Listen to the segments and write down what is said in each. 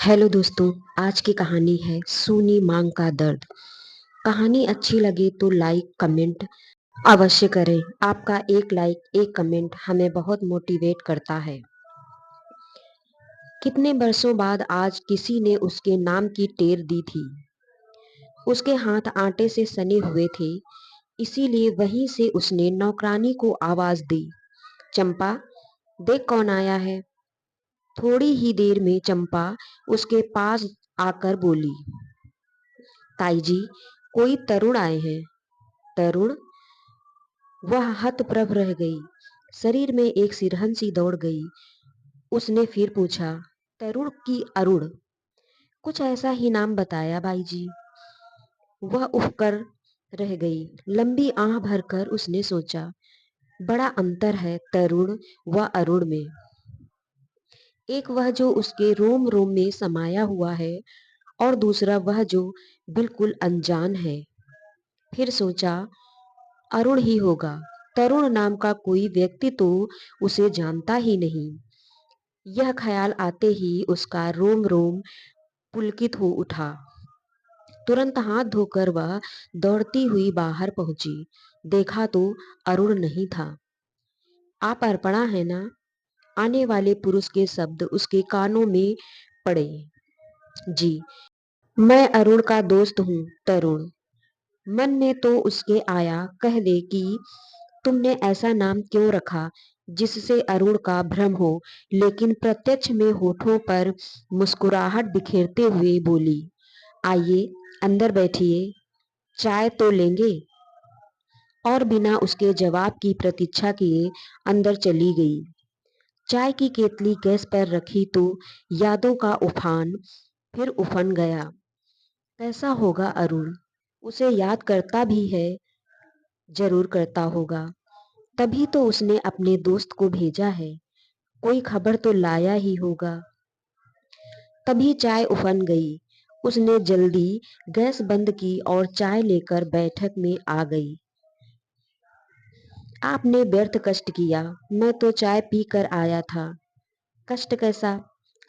Hello दोस्तों। आज की कहानी है सूनी मांग का दर्द। कहानी अच्छी लगे तो लाइक कमेंट अवश्य करें। आपका एक लाइक एक कमेंट हमें बहुत मोटिवेट करता है। कितने वर्षों बाद आज किसी ने उसके नाम की टेर दी थी। उसके हाथ आटे से सने हुए थे, इसीलिए वहीं से उसने नौकरानी को आवाज दी, चंपा देख कौन आया है। थोड़ी ही देर में चंपा उसके पास आकर बोली, ताई जी, कोई तरुण आए हैं। तरुण? वह हतप्रभ रह गई। शरीर में एक सिरहन सी दौड़ गई। उसने फिर पूछा, तरुण की अरुण? कुछ ऐसा ही नाम बताया बाई जी। वह उठकर रह गई। लंबी आह भरकर उसने सोचा, बड़ा अंतर है तरुण व अरुण में। एक वह जो उसके रोम रोम में समाया हुआ है, और दूसरा वह जो बिल्कुल अनजान है। फिर सोचा, अरुण ही होगा। तरुण नाम का कोई व्यक्ति तो उसे जानता ही नहीं। यह ख्याल आते ही उसका रोम रोम पुलकित हो उठा। तुरंत हाथ धोकर वह दौड़ती हुई बाहर पहुंची। देखा तो अरुण नहीं था। आप अर्पणा है ना? आने वाले पुरुष के शब्द उसके कानों में पड़े। जी, मैं अरुण का दोस्त हूँ तरुण। मन में तो उसके आया, कह दे कि तुमने ऐसा नाम क्यों रखा जिससे अरुण का भ्रम हो, लेकिन प्रत्यक्ष में होठों पर मुस्कुराहट बिखेरते हुए बोली, आइए अंदर बैठिए, चाय तो लेंगे। और बिना उसके जवाब की प्रतीक्षा किए अंदर चली गई। चाय की केतली गैस पर रखी तो यादों का उफान फिर उफन गया। कैसा होगा अरुण? उसे याद करता भी है, जरूर करता होगा, तभी तो उसने अपने दोस्त को भेजा है। कोई खबर तो लाया ही होगा। तभी चाय उफन गई। उसने जल्दी गैस बंद की और चाय लेकर बैठक में आ गई। आपने व्यर्थ कष्ट किया, मैं तो चाय पी कर आया था। कष्ट कैसा?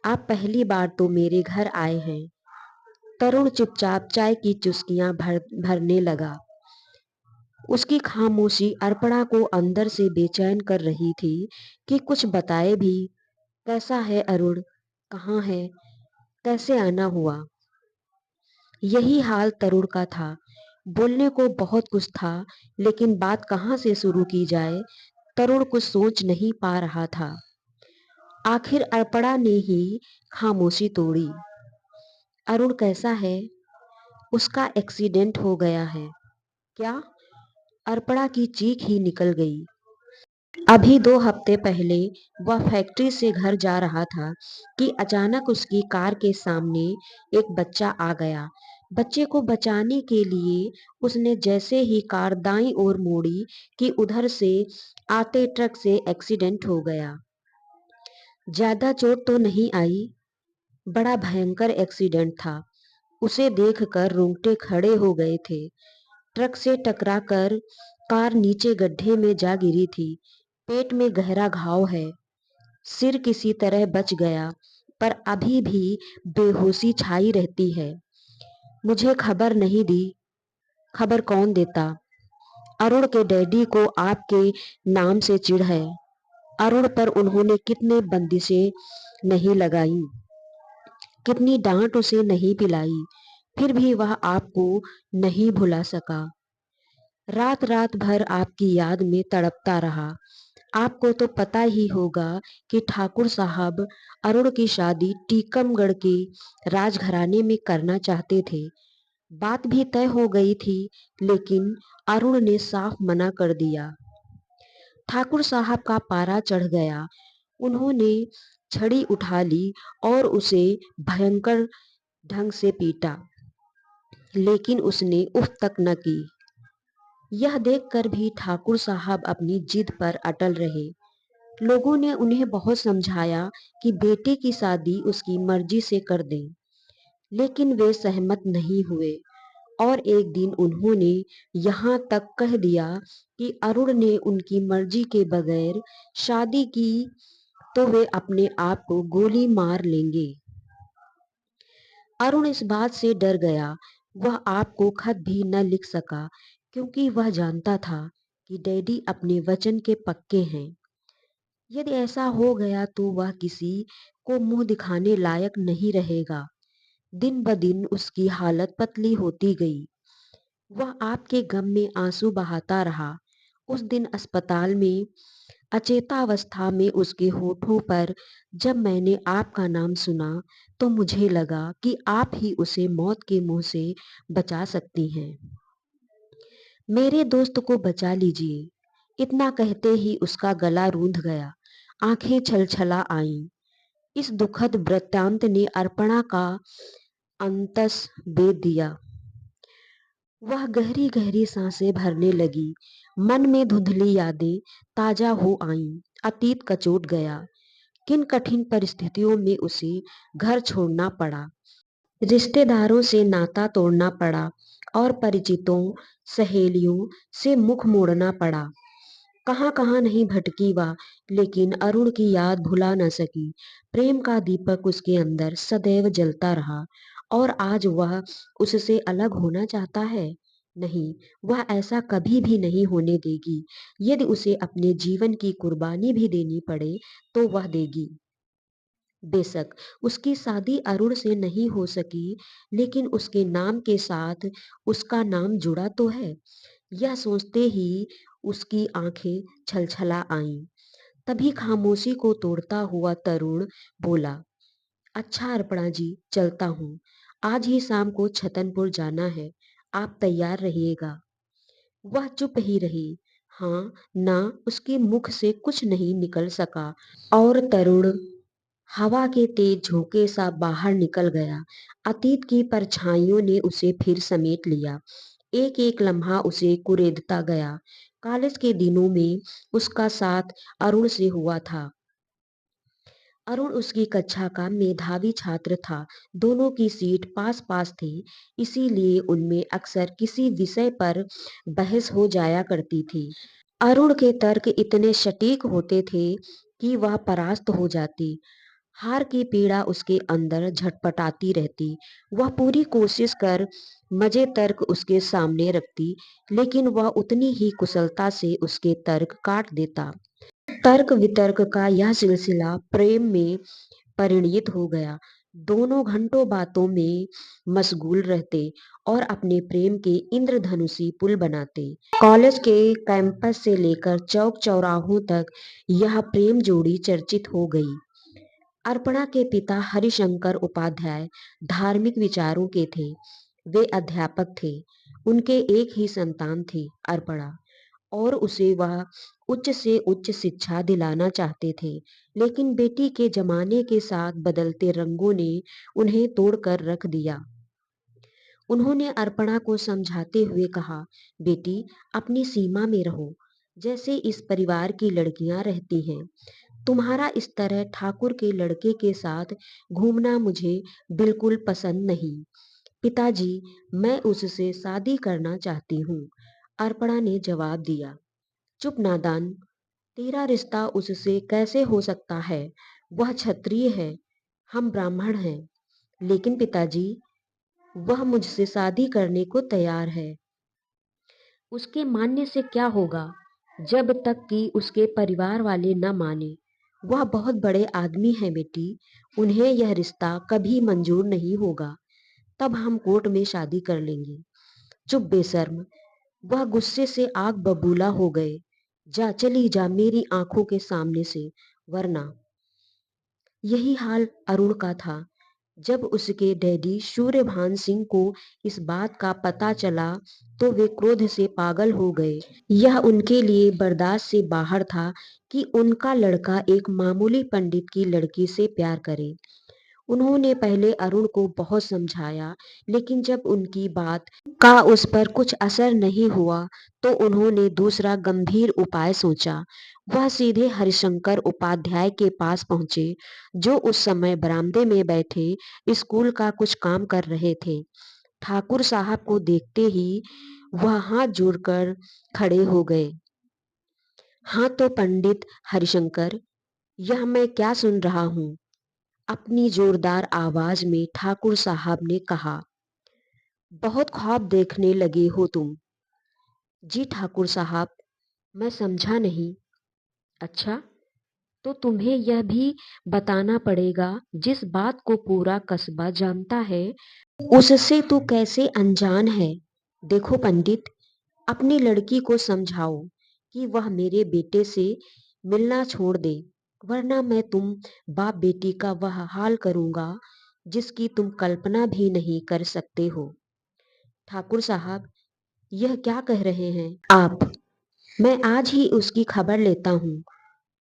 आप पहली बार तो मेरे घर आए हैं। तरुण चुपचाप चाय की चुस्कियां भरने लगा। उसकी खामोशी अर्पणा को अंदर से बेचैन कर रही थी कि कुछ बताए भी। कैसा है अरुण? कहाँ है? कैसे आना हुआ? यही हाल तरुण का था। बोलने को बहुत कुछ था, लेकिन बात कहाँ से शुरू की जाए, तरुण कुछ सोच नहीं पा रहा था। आखिर अर्पणा ने ही खामोशी तोड़ी। अरुण कैसा है? उसका एक्सीडेंट हो गया है। क्या? अर्पणा की चीख ही निकल गई। अभी 2 हफ्ते पहले वह फैक्ट्री से घर जा रहा था कि अचानक उसकी कार के सामने एक बच्चा आ गया। बच्चे को बचाने के लिए उसने जैसे ही कार दाईं ओर मोड़ी कि उधर से आते ट्रक से एक्सीडेंट हो गया। ज्यादा चोट तो नहीं आई। बड़ा भयंकर एक्सीडेंट था। उसे देखकर रोंगटे खड़े हो गए थे। ट्रक से टकराकर कार नीचे गड्ढे में जा गिरी थी। पेट में गहरा घाव है। सिर किसी तरह बच गया, पर अभी भी बेहोशी छाई रहती है। मुझे खबर नहीं दी। खबर कौन देता? अरुण के डैडी को आपके नाम से चिढ़ है। अरुण पर उन्होंने कितने बंदिशें नहीं लगाई, कितनी डांट उसे नहीं पिलाई, फिर भी वह आपको नहीं भुला सका। रात रात भर आपकी याद में तड़पता रहा। आपको तो पता ही होगा कि ठाकुर साहब अरुण की शादी टीकमगढ़ के राजघराने में करना चाहते थे। बात भी तय हो गई थी, लेकिन अरुण ने साफ मना कर दिया। ठाकुर साहब का पारा चढ़ गया। उन्होंने छड़ी उठा ली और उसे भयंकर ढंग से पीटा, लेकिन उसने उफ तक न की। यह देखकर भी ठाकुर साहब अपनी जिद पर अटल रहे। लोगों ने उन्हें बहुत समझाया कि बेटे की शादी उसकी मर्जी से कर दें, लेकिन वे सहमत नहीं हुए। और एक दिन उन्होंने यहाँ तक कह दिया कि अरुण ने उनकी मर्जी के बगैर शादी की तो वे अपने आप को गोली मार लेंगे। अरुण इस बात से डर गया। वह आपको खत भी न लिख सका क्योंकि वह जानता था कि डैडी अपने वचन के पक्के हैं। यदि ऐसा हो गया तो वह किसी को मुंह दिखाने लायक नहीं रहेगा। दिन ब दिन उसकी हालत पतली होती गई। वह आपके गम में आंसू बहाता रहा। उस दिन अस्पताल में अचेतावस्था में उसके होठों पर जब मैंने आपका नाम सुना तो मुझे लगा कि आप ही उसे मौत के मुंह से बचा सकती हैं। मेरे दोस्त को बचा लीजिए। इतना कहते ही उसका गला रूंध गया, आंखें छलछला आईं। इस दुखद वृत्तांत ने अर्पणा का अंतस बेध दिया। वह गहरी गहरी सांसें भरने लगी। मन में धुंधली यादें ताजा हो आईं। अतीत कचोट गया। किन कठिन परिस्थितियों में उसे घर छोड़ना पड़ा, रिश्तेदारों से नाता तोड़ना पड़ा और परिचितों सहेलियों से मुख मोड़ना पड़ा। कहाँ कहाँ नहीं भटकी वह, लेकिन अरुण की याद भुला न सकी। प्रेम का दीपक उसके अंदर सदैव जलता रहा। और आज वह उससे अलग होना चाहता है? नहीं, वह ऐसा कभी भी नहीं होने देगी। यदि उसे अपने जीवन की कुर्बानी भी देनी पड़े तो वह देगी। बेशक उसकी शादी अरुण से नहीं हो सकी, लेकिन उसके नाम के साथ उसका नाम जुड़ा तो है। यह सोचते ही उसकी आंखें छलछला आईं। तभी खामोशी को तोड़ता हुआ तरुण बोला, अच्छा अर्पणा जी, चलता हूँ। आज ही शाम को छतनपुर जाना है। आप तैयार रहिएगा। वह चुप ही रही। हाँ ना, उसके मुख से कुछ नहीं निकल सका और तरुण हवा के तेज झोंके सा बाहर निकल गया। अतीत की परछाइयों ने उसे फिर समेट लिया। एक एक लम्हा उसे कुरेदता गया। कॉलेज के दिनों में उसका साथ अरुण से हुआ था। अरुण उसकी कक्षा का मेधावी छात्र था। दोनों की सीट पास पास थी, इसीलिए उनमें अक्सर किसी विषय पर बहस हो जाया करती थी। अरुण के तर्क इतने सटीक होते थे कि वह परास्त हो जाती। हार की पीड़ा उसके अंदर झटपटाती रहती। वह पूरी कोशिश कर मजे तर्क उसके सामने रखती, लेकिन वह उतनी ही कुशलता से उसके तर्क काट देता। तर्क वितर्क का यह सिलसिला प्रेम में परिणित हो गया। दोनों घंटों बातों में मशगूल रहते और अपने प्रेम के इंद्रधनुषी पुल बनाते। कॉलेज के कैंपस से लेकर चौक चौराहों तक यह प्रेम जोड़ी चर्चित हो गई। अर्पणा के पिता हरिशंकर उपाध्याय धार्मिक विचारों के थे। वे अध्यापक थे। उनके एक ही संतान थी, अर्पणा, और उसे वह उच्च से उच्च शिक्षा दिलाना चाहते थे। लेकिन बेटी के जमाने के साथ बदलते रंगों ने उन्हें तोड़कर रख दिया। उन्होंने अर्पणा को समझाते हुए कहा, बेटी, अपनी सीमा में रहो, जैसे इस परिवार की लड़कियां रहती हैं। तुम्हारा इस तरह ठाकुर के लड़के के साथ घूमना मुझे बिल्कुल पसंद नहीं। पिताजी, मैं उससे शादी करना चाहती हूँ, अर्पणा ने जवाब दिया। चुप नादान, तेरा रिश्ता उससे कैसे हो सकता है? वह क्षत्रिय है, हम ब्राह्मण हैं। लेकिन पिताजी, वह मुझसे शादी करने को तैयार है। उसके मानने से क्या होगा? जब तक कि उसके परिवार वाले न माने। वह बहुत बड़े आदमी हैं बेटी, उन्हें यह रिश्ता कभी मंजूर नहीं होगा। तब हम कोर्ट में शादी कर लेंगे। चुप बेशर्म, वह गुस्से से आग बबूला हो गए। जा, चली जा मेरी आंखों के सामने से, वरना। यही हाल अरुण का था। जब उसके डैडी सूर्यभान सिंह को इस बात का पता चला तो वे क्रोध से पागल हो गए। यह उनके लिए बर्दाश्त से बाहर था कि उनका लड़का एक मामूली पंडित की लड़की से प्यार करे। उन्होंने पहले अरुण को बहुत समझाया, लेकिन जब उनकी बात का उस पर कुछ असर नहीं हुआ तो उन्होंने दूसरा गंभीर उपाय सोचा। वह सीधे हरिशंकर उपाध्याय के पास पहुंचे, जो उस समय बरामदे में बैठे स्कूल का कुछ काम कर रहे थे। ठाकुर साहब को देखते ही वह हाथ जोड़कर खड़े हो गए। हाँ तो पंडित हरिशंकर, यह मैं क्या सुन रहा हूँ? अपनी जोरदार आवाज में ठाकुर साहब ने कहा। बहुत ख्वाब देखने लगे हो तुम। जी ठाकुर साहब, मैं समझा नहीं। अच्छा, तो तुम्हें यह भी बताना पड़ेगा जिस बात को पूरा कस्बा जानता है, उससे तू कैसे अनजान है। देखो पंडित, अपनी लड़की को समझाओ कि वह मेरे बेटे से मिलना छोड़ दे, वरना मैं तुम बाप बेटी का वह हाल करूंगा जिसकी तुम कल्पना भी नहीं कर सकते हो। ठाकुर साहब, यह क्या कह रहे हैं आप? मैं आज ही उसकी खबर लेता हूँ।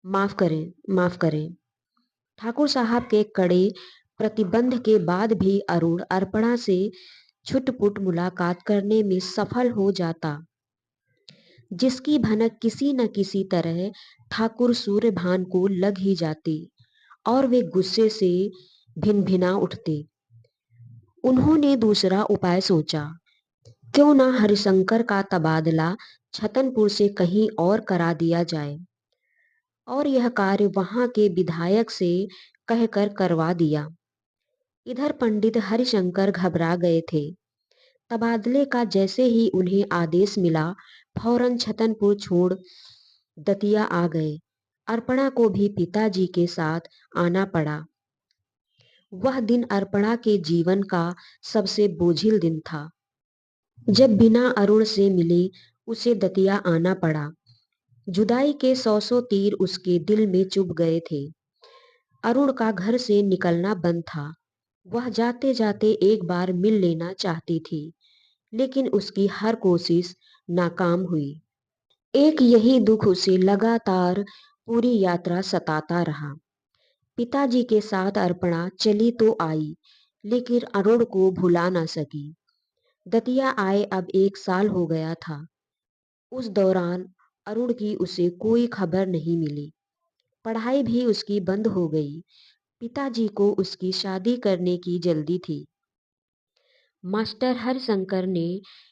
माफ करें, माफ करें। ठाकुर साहब के कड़े प्रतिबंध के बाद भी अरुण अर्पणा से छुटपुट मुलाकात करने में सफल हो जाता, जिसकी भनक किसी न किसी तरह ठाकुर सूर्यभान को लग ही जाती और वे गुस्से से भिन भिना उठते। उन्होंने दूसरा उपाय सोचा। क्यों ना हरिशंकर का तबादला छतनपुर से कहीं और करा दिया जाए, और यह कार्य वहां के विधायक से कहकर करवा दिया। इधर पंडित हरिशंकर घबरा गए थे। तबादले का जैसे ही उन्हें आदेश मिला, फौरन छतनपुर छोड़ दतिया आ गए। अर्पणा को भी पिताजी के साथ आना पड़ा। वह दिन अर्पणा के जीवन का सबसे बोझिल दिन था। जब बिना अरुण से मिले उसे दतिया आना पड़ा। जुदाई के सौ तीर उसके दिल में चुभ गए थे। अरुण का घर से निकलना बंद था। वह जाते जाते एक बार मिल लेना चाहती थी, लेकिन उसकी हर कोशिश नाकाम हुई। एक यही दुख उसे लगातार पूरी यात्रा सताता रहा। पिताजी के साथ अर्पणा चली तो आई, लेकिन अरुण को भुला ना सकी। दतिया आए अब 1 साल हो गया था। उस दौरान अरुण की उसे कोई खबर नहीं मिली। पढ़ाई भी उसकी बंद हो गई। पिताजी को उसकी शादी करने की जल्दी थी। मास्टर हरिशंकर ने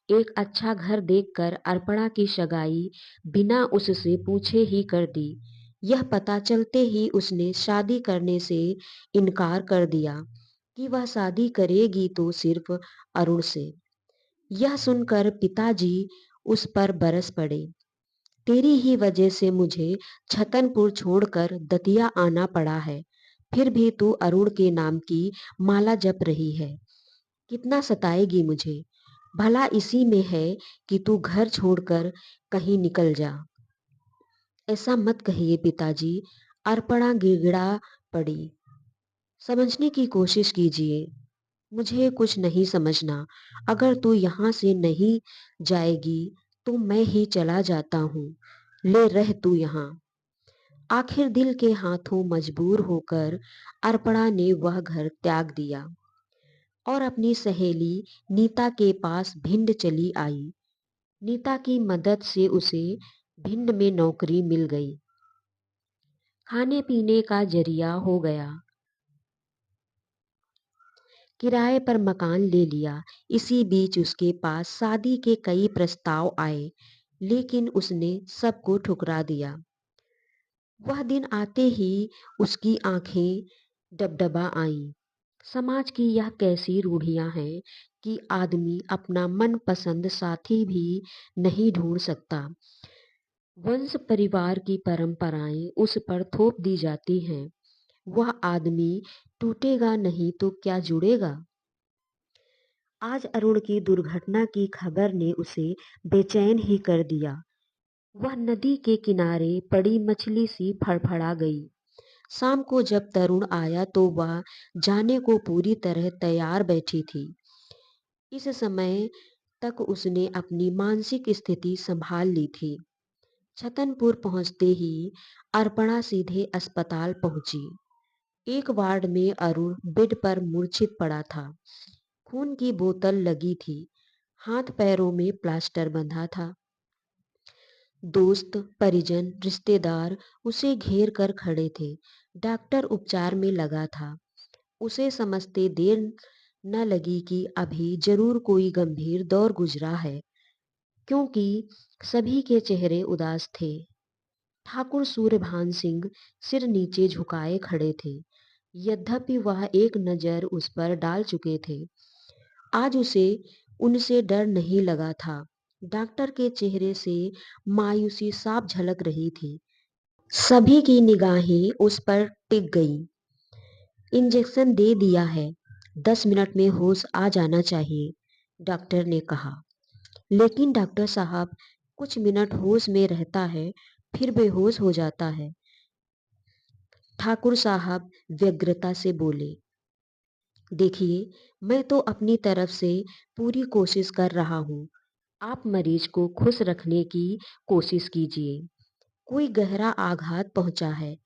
एक अच्छा घर देखकर अर्पणा की सगाई बिना उससे पूछे ही कर दी। यह पता चलते ही उसने शादी करने से इनकार कर दिया कि वह शादी करेगी तो सिर्फ अरुण से। यह सुनकर पिताजी उस पर बरस पड़े। तेरी ही वजह से मुझे छतनपुर छोड़कर दतिया आना पड़ा है, फिर भी तू अरुण के नाम की माला जप रही है। कितना सताएगी मुझे। भला इसी में है कि तू घर छोड़कर कहीं निकल जा। ऐसा मत कहिए पिताजी। अर्पणा गिड़गिड़ा पड़ी। समझने की कोशिश कीजिए। मुझे कुछ नहीं समझना। अगर तू यहाँ से नहीं जाएगी तो मैं ही चला जाता हूँ। ले रह तू यहाँ। आखिर दिल के हाथों मजबूर होकर अर्पणा ने वह घर त्याग दिया और अपनी सहेली नीता के पास भिंड चली आई। नीता की मदद से उसे भिंड में नौकरी मिल गई। खाने पीने का जरिया हो गया। किराए पर मकान ले लिया। इसी बीच उसके पास शादी के कई प्रस्ताव आए, लेकिन उसने सबको ठुकरा दिया। वह दिन आते ही उसकी आंखें डबडबा आईं। समाज की यह कैसी रूढ़ियां हैं कि आदमी अपना मनपसंद साथी भी नहीं ढूंढ सकता। वंश परिवार की परंपराएं उस पर थोप दी जाती हैं। वह आदमी टूटेगा नहीं तो क्या जुड़ेगा। आज अरुण की दुर्घटना की खबर ने उसे बेचैन ही कर दिया। वह नदी के किनारे पड़ी मछली सी फड़फड़ा गई। शाम को जब तरुण आया तो वह जाने को पूरी तरह तैयार बैठी थी। इस समय तक उसने अपनी मानसिक स्थिति संभाल ली थी। छतनपुर पहुंचते ही अर्पणा सीधे अस्पताल पहुंची। एक वार्ड में अरुण बेड पर मूर्छित पड़ा था। खून की बोतल लगी थी। हाथ पैरों में प्लास्टर बंधा था। दोस्त, परिजन, रिश्तेदार उसे घेर कर खड़े थे। डॉक्टर उपचार में लगा था। उसे समझते देर न लगी कि अभी जरूर कोई गंभीर दौर गुजरा है, क्योंकि सभी के चेहरे उदास थे। ठाकुर सूर्यभान सिंह सिर नीचे झुकाए खड़े थे। यद्यपि वह एक नज़र उस पर डाल चुके थे, आज उसे उनसे डर नहीं लगा था। डॉक्टर के चेहरे से मायूसी साफ झलक रही थी। सभी की निगाहें उस पर टिक गईं। इंजेक्शन दे दिया है, 10 मिनट में होश आ जाना चाहिए, डॉक्टर ने कहा। लेकिन डॉक्टर साहब, कुछ मिनट होश में रहता है, फिर बेहोश हो जाता है, ठाकुर साहब व्यग्रता से बोले। देखिए, मैं तो अपनी तरफ से पूरी कोशिश कर रहा हूँ। आप मरीज को खुश रखने की कोशिश कीजिए। कोई गहरा आघात पहुंचा है,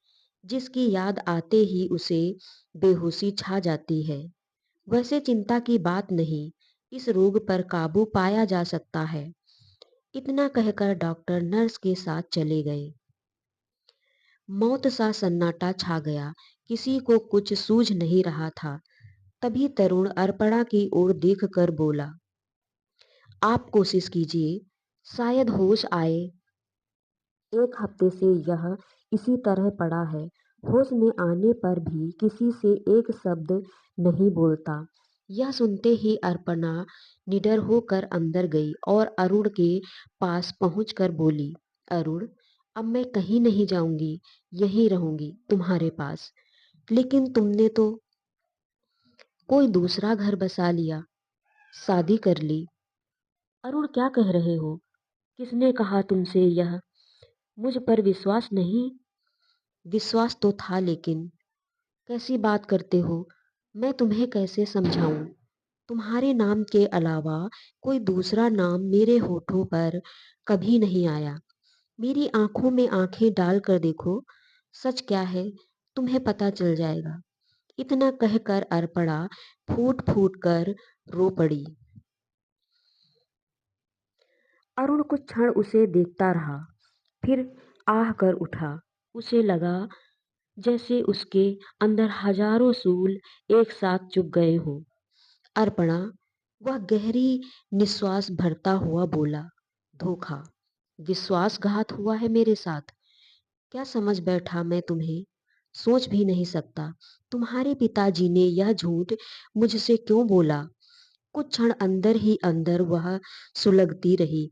जिसकी याद आते ही उसे बेहोशी छा जाती है। वैसे चिंता की बात नहीं, इस रोग पर काबू पाया जा सकता है। इतना कहकर डॉक्टर नर्स के साथ चले गए। मौत सा सन्नाटा छा गया, किसी को कुछ सूझ नहीं रहा था। तभी तरुण अर्पणा की ओर देखकर बोला, आप कोशिश कीजिए, शायद होश आए। 1 हफ्ते से यह इसी तरह पड़ा है, होश में आने पर भी किसी से एक शब्द नहीं बोलता। यह सुनते ही अर्पणा निडर होकर अंदर गई और अरुण के पास पहुंचकर बोली, अरुण, अब मैं कहीं नहीं जाऊंगी, यहीं रहूंगी तुम्हारे पास। लेकिन तुमने तो कोई दूसरा घर बसा लिया, शादी कर ली। अरुण, क्या कह रहे हो? किसने कहा तुमसे यह? मुझ पर विश्वास नहीं? विश्वास तो था, लेकिन कैसी बात करते हो? मैं तुम्हें कैसे समझाऊं? तुम्हारे नाम के अलावा कोई दूसरा नाम मेरे होठों पर कभी नहीं आया। मेरी आंखों में आंखें डाल कर देखो, सच क्या है तुम्हें पता चल जाएगा। इतना कहकर अर्पणा फूट फूट कर रो पड़ी। अरुण कुछ क्षण उसे देखता रहा, फिर आह कर उठा। उसे लगा जैसे उसके अंदर हजारों सूल एक साथ चुभ गए हों। अर्पणा, वह गहरी निश्वास भरता हुआ बोला, धोखा, विश्वासघात हुआ है मेरे साथ। क्या समझ बैठा मैं तुम्हें? सोच भी नहीं सकता। तुम्हारे पिताजी ने यह झूठ मुझसे क्यों बोला? कुछ क्षण अंदर ही अंदर वह सुलगती रही।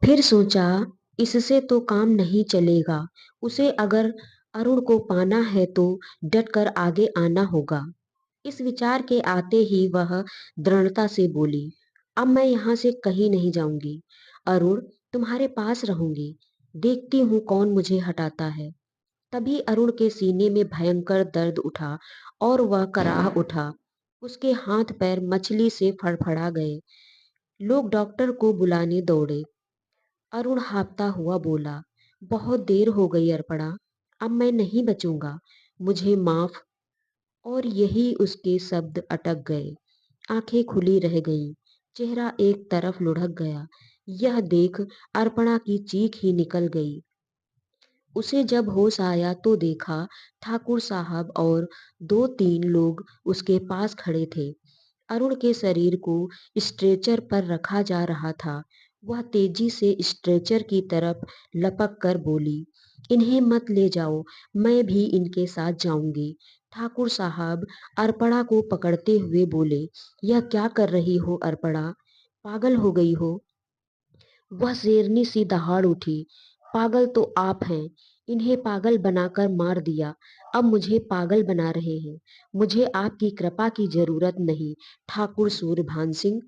फिर सोचा, इससे तो काम नहीं चलेगा। उसे अगर अरुण को पाना है तो डटकर आगे आना होगा। इस विचार के आते ही वह दृढ़ता से बोली, अब मैं यहाँ से कहीं नहीं जाऊंगी। अरुण, तुम्हारे पास रहूंगी। देखती हूँ कौन मुझे हटाता है। तभी अरुण के सीने में भयंकर दर्द उठा और वह कराह उठा। उसके हाथ पैर मछली से फड़फड़ा गए। लोग डॉक्टर को बुलाने दौड़े। अरुण हाँफता हुआ बोला, बहुत देर हो गई अर्पणा, अब मैं नहीं बचूंगा, मुझे माफ। और यही उसके शब्द अटक गए। आंखें खुली रह गईं, चेहरा एक तरफ लुढ़क गया। यह देख अर्पणा की चीख ही निकल गई। उसे जब होश आया तो देखा ठाकुर साहब और 2-3 लोग उसके पास खड़े थे। अरुण के शरीर को स्ट्रेचर पर रखा जा रहा था। वह तेजी से स्ट्रेचर की तरफ लपक कर बोली, इन्हें मत ले जाओ, मैं भी इनके साथ जाऊंगी। ठाकुर साहब अर्पणा को पकड़ते हुए बोले, यह क्या कर रही हो अर्पणा? पागल हो गई हो? वह शेरनी सी दहाड़ उठी, पागल तो आप हैं, इन्हें पागल बनाकर मार दिया, अब मुझे पागल बना रहे हैं। मुझे आपकी कृपा की जरूरत नहीं, ठाकुर सूर्यभान सिंह।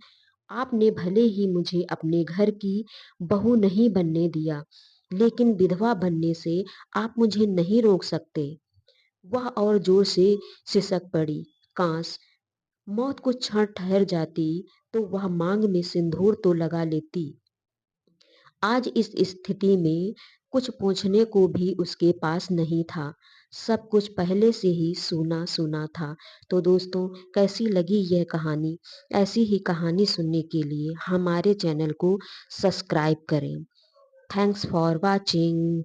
आपने भले ही मुझे अपने घर की बहू नहीं बनने दिया, लेकिन विधवा बनने से आप मुझे नहीं रोक सकते। वह और जोर से सिसक पड़ी। काश मौत कुछ क्षण ठहर जाती तो वह मांग में सिंदूर तो लगा लेती। आज इस स्थिति में कुछ पूछने को भी उसके पास नहीं था। सब कुछ पहले से ही सुना सुना था। तो दोस्तों, कैसी लगी यह कहानी? ऐसी ही कहानी सुनने के लिए हमारे चैनल को सब्सक्राइब करें। Thanks for watching.